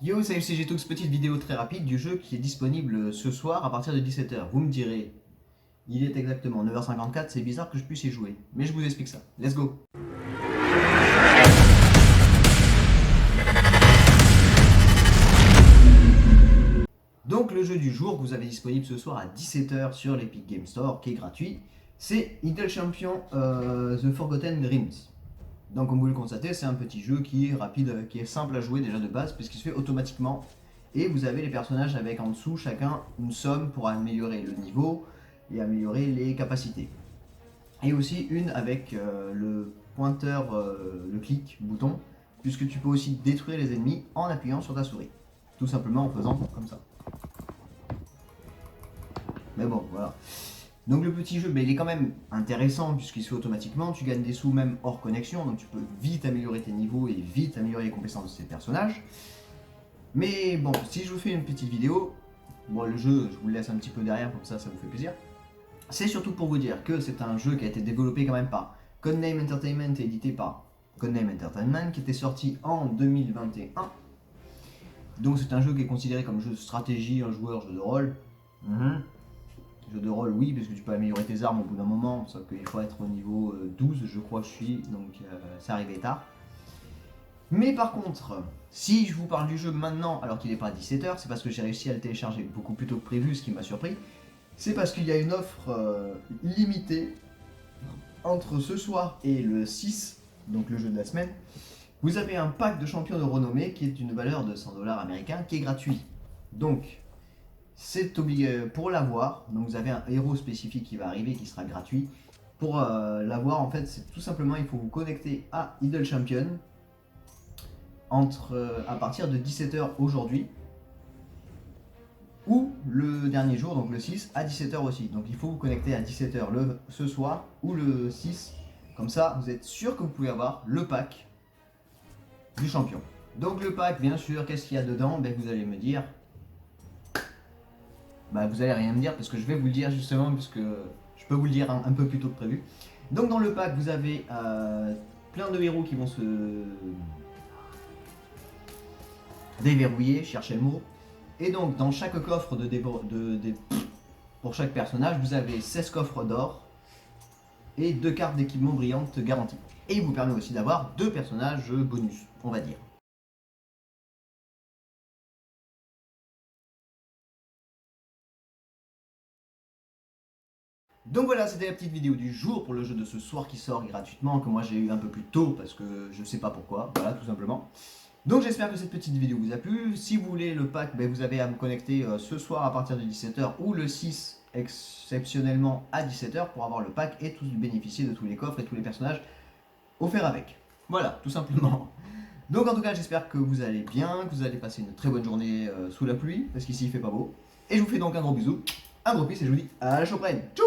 Yo, salut, c'est Getox, petite vidéo très rapide du jeu qui est disponible ce soir à partir de 17h. Vous me direz, il est exactement 9h54, c'est bizarre que je puisse y jouer. Mais je vous explique ça. Let's go. Donc le jeu du jour que vous avez disponible ce soir à 17h sur l'Epic Game Store, qui est gratuit, c'est Idle Champion The Forgotten Realms. Donc comme vous le constatez, c'est un petit jeu qui est rapide, qui est simple à jouer déjà de base, puisqu'il se fait automatiquement. Et vous avez les personnages avec en dessous chacun une somme pour améliorer le niveau et améliorer les capacités. Et aussi une avec le pointeur, le clic bouton, puisque tu peux aussi détruire les ennemis en appuyant sur ta souris. Tout simplement en faisant comme ça. Mais bon, voilà. Donc le petit jeu, il est quand même intéressant puisqu'il se fait automatiquement, tu gagnes des sous même hors connexion, donc tu peux vite améliorer tes niveaux et vite améliorer les compétences de tes personnages. Mais bon, si je vous fais une petite vidéo, bon le jeu je vous le laisse un petit peu derrière, comme ça vous fait plaisir. C'est surtout pour vous dire que c'est un jeu qui a été développé quand même par Codename Entertainment et édité par Codename Entertainment, qui était sorti en 2021. Donc c'est un jeu qui est considéré comme jeu de stratégie, un joueur, jeu de rôle. Jeu de rôle, oui, parce que tu peux améliorer tes armes au bout d'un moment, sauf qu'il faut être au niveau 12, je crois que je suis, donc c'est arrivé tard. Mais par contre, si je vous parle du jeu maintenant, alors qu'il n'est pas à 17h, c'est parce que j'ai réussi à le télécharger beaucoup plus tôt que prévu, ce qui m'a surpris. C'est parce qu'il y a une offre limitée entre ce soir et le 6, donc le jeu de la semaine. Vous avez un pack de champions de renommée qui est d'une valeur de 100$ américains, qui est gratuit. Donc, c'est obligé pour l'avoir. Donc vous avez un héros spécifique qui va arriver, qui sera gratuit. Pour l'avoir, en fait, c'est tout simplement, il faut vous connecter à Idle Champion à partir de 17h aujourd'hui, ou le dernier jour, donc le 6, à 17h aussi. Donc il faut vous connecter à 17h ce soir ou le 6. Comme ça, vous êtes sûr que vous pouvez avoir le pack du champion. Donc le pack, bien sûr, qu'est-ce qu'il y a dedans? Vous allez me dire. Vous allez rien me dire parce que je vais vous le dire justement, puisque je peux vous le dire un peu plus tôt que prévu. Donc dans le pack, vous avez plein de héros qui vont se déverrouiller, chercher le mot. Et donc dans chaque coffre pour chaque personnage, vous avez 16 coffres d'or et 2 cartes d'équipement brillantes garanties. Et il vous permet aussi d'avoir 2 personnages bonus, on va dire. Donc voilà, c'était la petite vidéo du jour pour le jeu de ce soir qui sort gratuitement, que moi j'ai eu un peu plus tôt parce que je sais pas pourquoi, voilà tout simplement. Donc j'espère que cette petite vidéo vous a plu. Si vous voulez le pack, vous avez à me connecter ce soir à partir de 17h ou le 6 exceptionnellement à 17h pour avoir le pack et bénéficier de tous les coffres et tous les personnages offerts avec. Voilà, tout simplement. Donc en tout cas j'espère que vous allez bien, que vous allez passer une très bonne journée sous la pluie, parce qu'ici il fait pas beau. Et je vous fais donc un gros bisou, un gros peace et je vous dis à la prochaine. Tchou!